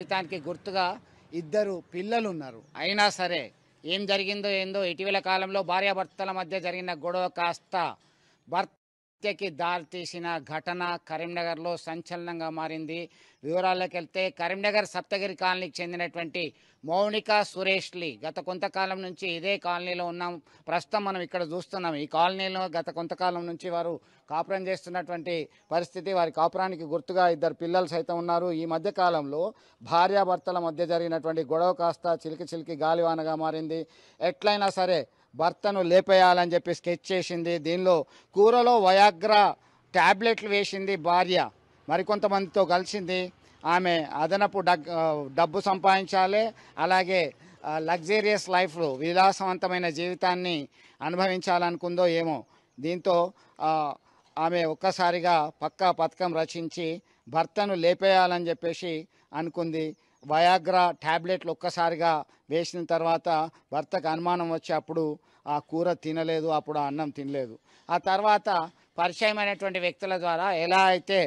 జీవితానికి గుర్తుగా ఇద్దరు పిల్లలు ఉన్నారు. అయినా సరే ఏం జరిగిందో ఏందో ఇటీవల కాలంలో భార్యాభర్తల మధ్య జరిగిన గొడవ కాస్త భర్తకి దారితీసిన ఘటన కరీంనగర్లో సంచలనంగా మారింది. వివరాల్లోకి వెళ్తే కరీంనగర్ సప్తగిరి కాలనీకి చెందినటువంటి మౌనిక సురేష్లి గత కొంతకాలం నుంచి ఇదే కాలనీలో ఉన్నాం. ప్రస్తుతం మనం ఇక్కడ చూస్తున్నాం. ఈ కాలనీలో గత కొంతకాలం నుంచి వారు కాపురం చేస్తున్నటువంటి పరిస్థితి. వారి కాపురానికి గుర్తుగా ఇద్దరు పిల్లలు సైతం ఉన్నారు. ఈ మధ్య కాలంలో భార్యాభర్తల మధ్య జరిగినటువంటి గొడవ కాస్త చిలికి చిలికి గాలివానగా మారింది. ఎట్లయినా సరే భర్తను లేపేయాలని చెప్పి స్కెచ్ చేసింది. దీనిలో కూరలో వయాగ్రా ట్యాబ్లెట్లు వేసింది భార్య. మరికొంతమందితో కలిసింది. ఆమె అదనపు డబ్బు సంపాదించాలి, అలాగే లగ్జరియస్ లైఫ్ విలాసవంతమైన జీవితాన్ని అనుభవించాలనుకుందో ఏమో. దీంతో ఆమె ఒక్కసారిగా పక్కా పథకం రచించి భర్తను లేపేయాలని చెప్పేసి అనుకుంది. వయాగ్రా ట్యాబ్లెట్లు ఒక్కసారిగా వేసిన తర్వాత భర్తకు అనుమానం వచ్చి అప్పుడు ఆ కూర తినలేదు, అప్పుడు ఆ అన్నం తినలేదు. ఆ తర్వాత పరిచయమైనటువంటి వ్యక్తుల ద్వారా ఎలా అయితే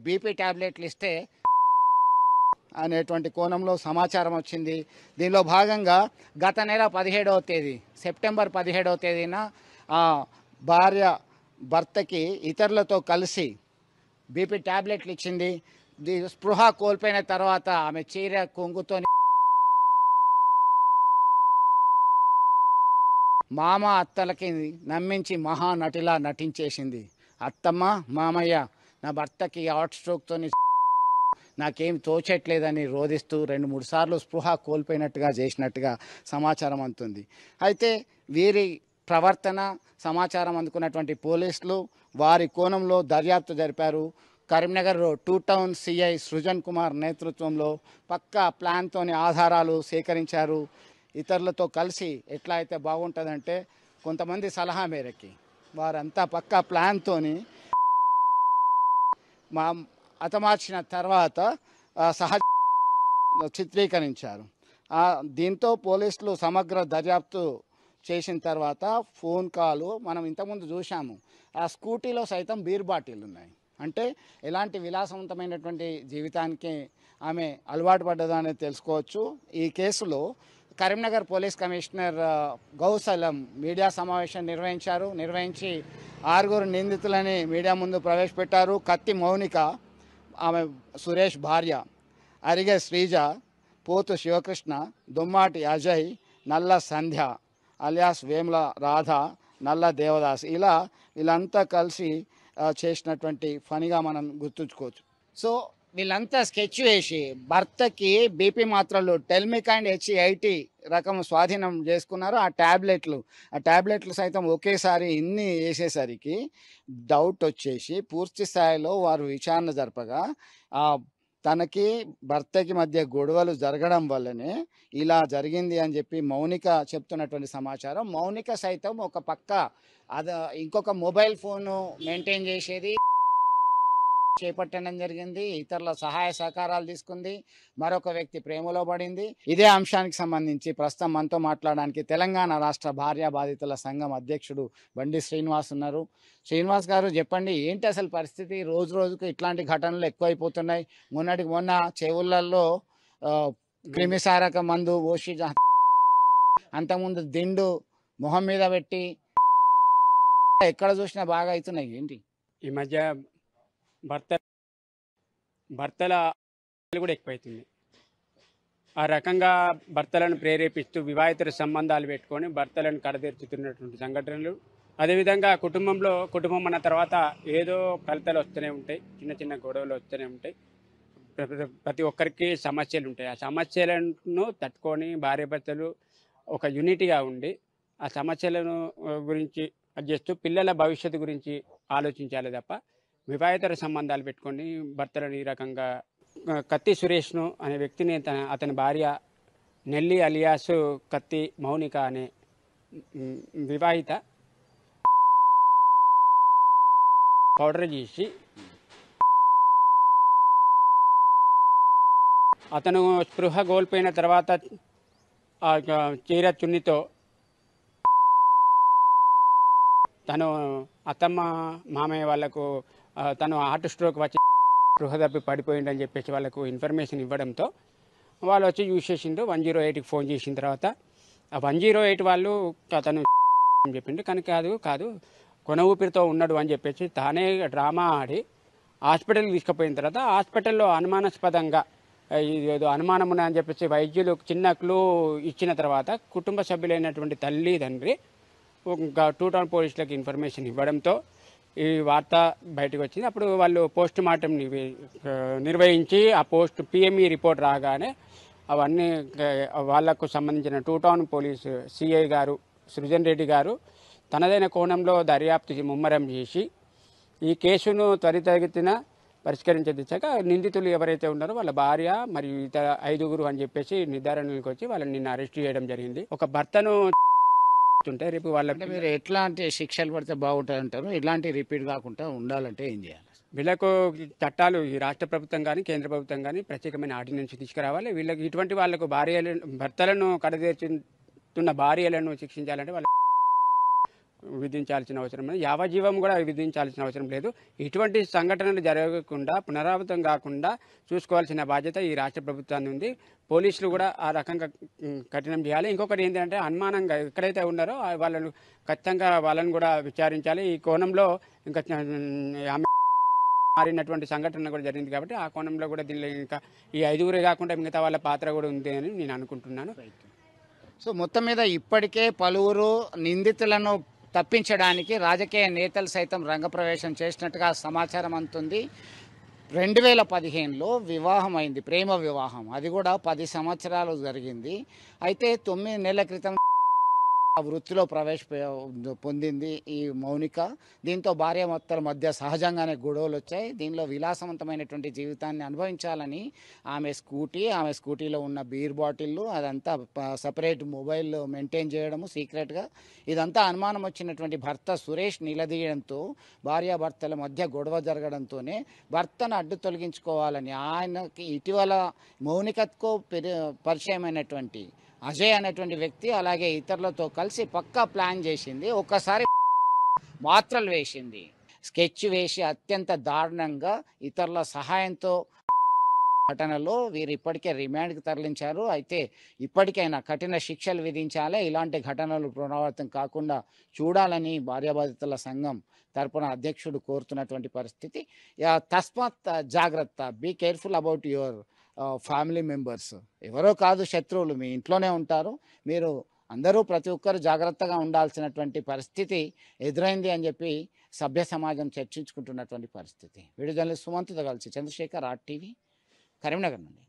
బీపీ ట్యాబ్లెట్లు ఇస్తే అనేటువంటి కోణంలో సమాచారం వచ్చింది. దీనిలో భాగంగా గత నెల 17వ తేదీ సెప్టెంబర్ 17వ తేదీన భార్య భర్తకి ఇతరులతో కలిసి బీపీ ట్యాబ్లెట్లు ఇచ్చింది. స్పృహ కోల్పోయిన తర్వాత ఆమె చీర కొంగుతో మామ అత్తలకి నమ్మించి మహానటిలా నటించేసింది. అత్తమ్మ, మామయ్య, నా భర్తకి హార్ట్ స్ట్రోక్తో నాకేం తోచట్లేదని రోధిస్తూ 2-3 సార్లు స్పృహ కోల్పోయినట్టుగా చేసినట్టుగా సమాచారం అందుతుంది. అయితే వీరి ప్రవర్తన సమాచారం అందుకున్నటువంటి పోలీసులు వారి కోణంలో దర్యాప్తు జరిపారు. కరీంనగర్ 2 టౌన్ సిఐ సృజన్ కుమార్ నేతృత్వంలో పక్కా ప్లాన్తోని ఆధారాలు సేకరించారు. ఇతరులతో కలిసి ఎట్లా అయితే బాగుంటుందంటే కొంతమంది సలహా మేరకి వారంతా పక్కా ప్లాన్తోని హతమార్చిన తర్వాత సహజ చిత్రీకరించారు. దీంతో పోలీసులు సమగ్ర దర్యాప్తు చేసిన తర్వాత ఫోన్ కాలు మనం ఇంతకుముందు చూసాము. ఆ స్కూటీలో సైతం బీర్ బాటిల్ ఉన్నాయి. అంటే ఎలాంటి విలాసవంతమైనటువంటి జీవితానికి ఆమె అలవాటు పడ్డదా అనేది తెలుసుకోవచ్చు. ఈ కేసులో కరీంనగర్ పోలీస్ కమిషనర్ గౌసలం మీడియా సమావేశం నిర్వహించి 6 నిందితులని మీడియా ముందు ప్రవేశపెట్టారు. కత్తి మౌనిక, ఆమె సురేష్ భార్య, అరిగే శ్రీజ, పోతు శివకృష్ణ, దుమ్మాటి అజయ్, నల్ల సంధ్య అలియాస్ వేముల రాధ, నల్ల దేవదాస్, ఇలా వీళ్ళంతా కలిసి చేసినటువంటి ఫనిగా మనం గుర్తుంచుకోవచ్చు. సో వీళ్ళంతా స్కెచ్ వేసి భర్తకి బీపీ మాత్రలు టెల్మిక్ అండ్ HIT రకం స్వాధీనం చేసుకున్నారు. ఆ ట్యాబ్లెట్లు సైతం ఒకేసారి ఇన్ని వేసేసరికి డౌట్ వచ్చేసి పూర్తి స్థాయిలో వారు విచారణ జరపగా తనకి భర్తకి మధ్య గొడవలు జరగడం వల్లనే ఇలా జరిగింది అని చెప్పి మౌనిక చెప్తున్నటువంటి సమాచారం. మౌనిక సైతం ఒక పక్క ఇంకొక మొబైల్ ఫోను మెయింటైన్ చేసేది, చేపట్టడం జరిగింది. ఇతరుల సహాయ సహకారాలు తీసుకుంది. మరొక వ్యక్తి ప్రేమలో పడింది. ఇదే అంశానికి సంబంధించి ప్రస్తుతం మనతో మాట్లాడడానికి తెలంగాణ రాష్ట్ర భార్యా బాధితుల సంఘం అధ్యక్షుడు బండి శ్రీనివాస్ ఉన్నారు. శ్రీనివాస్ గారు, చెప్పండి, ఏంటి అసలు పరిస్థితి? రోజు రోజుకు ఇట్లాంటి ఘటనలు ఎక్కువైపోతున్నాయి. మొన్న చెవులలో క్రిమిసారక మందు ఓషి, అంతకుముందు దిండు మొహం మీద పెట్టి ఎక్కడ చూసినా బాగా అవుతున్నాయి. ఏంటి ఈ మధ్య భర్తల కూడా ఎక్కువైతుంది. ఆ రకంగా భర్తలను ప్రేరేపిస్తూ వివాహితర సంబంధాలు పెట్టుకొని భర్తలను కడతీర్చుతున్నటువంటి సంఘటనలు, అదేవిధంగా కుటుంబం అన్న తర్వాత ఏదో కలతలు వస్తూనే ఉంటాయి, చిన్న చిన్న గొడవలు వస్తూనే ఉంటాయి. ప్రతి ఒక్కరికి సమస్యలు ఉంటాయి. ఆ సమస్యలను తట్టుకొని భార్యాభర్తలు ఒక యూనిటీగా ఉండి ఆ సమస్యలను గురించి చేస్తూ పిల్లల భవిష్యత్తు గురించి ఆలోచించాలి తప్ప వివాహితర సంబంధాలు పెట్టుకొని భర్తలను ఈ రకంగా. కత్తి సురేష్ను అనే వ్యక్తిని అతని భార్య నెల్లి అలియాస్ కత్తి మౌనిక అనే వివాహిత పౌడర్ చేసి అతను స్పృహ కోల్పోయిన తర్వాత చీర చున్నితో తను అత్తమ్మ మామయ్య వాళ్లకు తను హార్ట్ స్ట్రోక్ వచ్చి స్పృహ తప్పి పడిపోయిందని చెప్పేసి వాళ్ళకు ఇన్ఫర్మేషన్ ఇవ్వడంతో వాళ్ళు వచ్చి యూజ్ చేసిండ్రు. 108కి ఫోన్ చేసిన తర్వాత ఆ 108 వాళ్ళు అతను అని చెప్పిండు. కానీ కాదు కాదు కొన ఊపిరితో ఉన్నాడు అని చెప్పేసి తానే డ్రామా ఆడి హాస్పిటల్కి తీసుకుపోయిన తర్వాత హాస్పిటల్లో అనుమానాస్పదంగా ఇది ఏదో అనుమానం అని చెప్పేసి వైద్యులు చిన్న క్లూ ఇచ్చిన తర్వాత కుటుంబ సభ్యులైనటువంటి తల్లి తండ్రి టూ టౌన్ పోలీసులకు ఇన్ఫర్మేషన్ ఇవ్వడంతో ఈ వార్త బయటకు వచ్చింది. అప్పుడు వాళ్ళు పోస్ట్ మార్టం నిర్వహించి ఆ పిఎంఈ రిపోర్ట్ రాగానే అవన్నీ వాళ్లకు సంబంధించిన టూ టౌన్ పోలీసు సిఐ గారు సృజన్ రెడ్డి గారు తనదైన కోణంలో దర్యాప్తు ముమ్మరం చేసి ఈ కేసును త్వరితగతిన పరిష్కరించే దిశగా నిందితులు ఎవరైతే ఉన్నారో వాళ్ళ భార్య మరియు ఇతర 5గురు అని చెప్పేసి నిర్ధారణలకు వచ్చి వాళ్ళని నిన్న అరెస్ట్ చేయడం జరిగింది. ఒక భర్తను ఉంటే రేపు వాళ్ళకి మీరు ఎట్లాంటి శిక్షలు పడితే బాగుంటుంది అంటారు? ఇట్లాంటి రిపీట్ కాకుండా ఉండాలంటే ఏం చేయాలి? వీళ్ళకు చట్టాలు ఈ రాష్ట్ర ప్రభుత్వం కానీ కేంద్ర ప్రభుత్వం కానీ ప్రత్యేకమైన ఆర్డినెన్స్ తీసుకురావాలి. వీళ్ళకి ఇటువంటి వాళ్ళకు భర్తలను కడతీర్చుతున్న భార్యలను శిక్షించాలంటే వాళ్ళు విధించాల్సిన అవసరం లేదు. యావజ్జీవం కూడా విధించాల్సిన అవసరం లేదు. ఇటువంటి సంఘటనలు జరగకుండా పునరావృతం కాకుండా చూసుకోవాల్సిన బాధ్యత ఈ రాష్ట్ర ప్రభుత్వాన్ని ఉంది. పోలీసులు కూడా ఆ రకంగా కఠినం చేయాలి. ఇంకొకటి ఏంటంటే అనుమానంగా ఎక్కడైతే ఉన్నారో వాళ్ళను ఖచ్చితంగా వాళ్ళని కూడా విచారించాలి. ఈ కోణంలో ఇంకా మారినటువంటి సంఘటన కూడా జరిగింది కాబట్టి ఆ కోణంలో కూడా దీనిలో ఇంకా ఈ 5గురే కాకుండా మిగతా వాళ్ళ పాత్ర కూడా ఉంది అని నేను అనుకుంటున్నాను. సో మొత్తం మీద ఇప్పటికే పలువురు నిందితులను తప్పించడానికి రాజకీయ నేతలు సైతం రంగప్రవేశం చేసినట్టుగా సమాచారం అందుతుంది. 2015లో వివాహం అయింది, ప్రేమ వివాహం. అది కూడా 10 సంవత్సరాలు జరిగింది. అయితే 9 నెలల క్రితం వృత్తిలో పొందింది ఈ మౌనిక. దీంతో భార్యాభర్తల మధ్య సహజంగానే గొడవలు వచ్చాయి. దీనిలో విలాసవంతమైనటువంటి జీవితాన్ని అనుభవించాలని ఆమె స్కూటీలో ఉన్న బీర్ బాటిళ్ళు అదంతా సపరేట్ మొబైల్ మెయింటైన్ చేయడము సీక్రెట్గా, ఇదంతా అనుమానం వచ్చినటువంటి భర్త సురేష్ నిలదీయడంతో భార్యాభర్తల మధ్య గొడవ జరగడంతోనే భర్తను అడ్డు తొలగించుకోవాలని ఆయనకి ఇటీవల మౌనికతో పరిచయమైనటువంటి అజయ్ అనేటువంటి వ్యక్తి అలాగే ఇతరులతో కలిసి పక్కా ప్లాన్ చేసింది. ఒక్కసారి మాత్రలు వేసింది, స్కెచ్ వేసి అత్యంత దారుణంగా ఇతరుల సహాయంతో ఘటనలో వీరు ఇప్పటికే రిమాండ్కి తరలించారు. అయితే ఇప్పటికైనా కఠిన శిక్షలు విధించాలి, ఇలాంటి ఘటనలు పునరావృతం కాకుండా చూడాలని భార్యాబాధితుల సంఘం తరపున అధ్యక్షుడు కోరుతున్నటువంటి పరిస్థితి. తస్మాత్ జాగ్రత్త, be careful about your family members. ఎవరో కాదు శత్రువులు, మీ ఇంట్లోనే ఉంటారు. మీరు అందరూ ప్రతి ఒక్కరు జాగ్రత్తగా ఉండాల్సినటువంటి పరిస్థితి ఎదురైంది అని చెప్పి సభ్య సమాజం చర్చించుకుంటున్నటువంటి పరిస్థితి. వీడియో జర్నలిస్ట్ సుమంత్తో కలిసి చంద్రశేఖర్, RTV, కరీంనగర్ నుండి.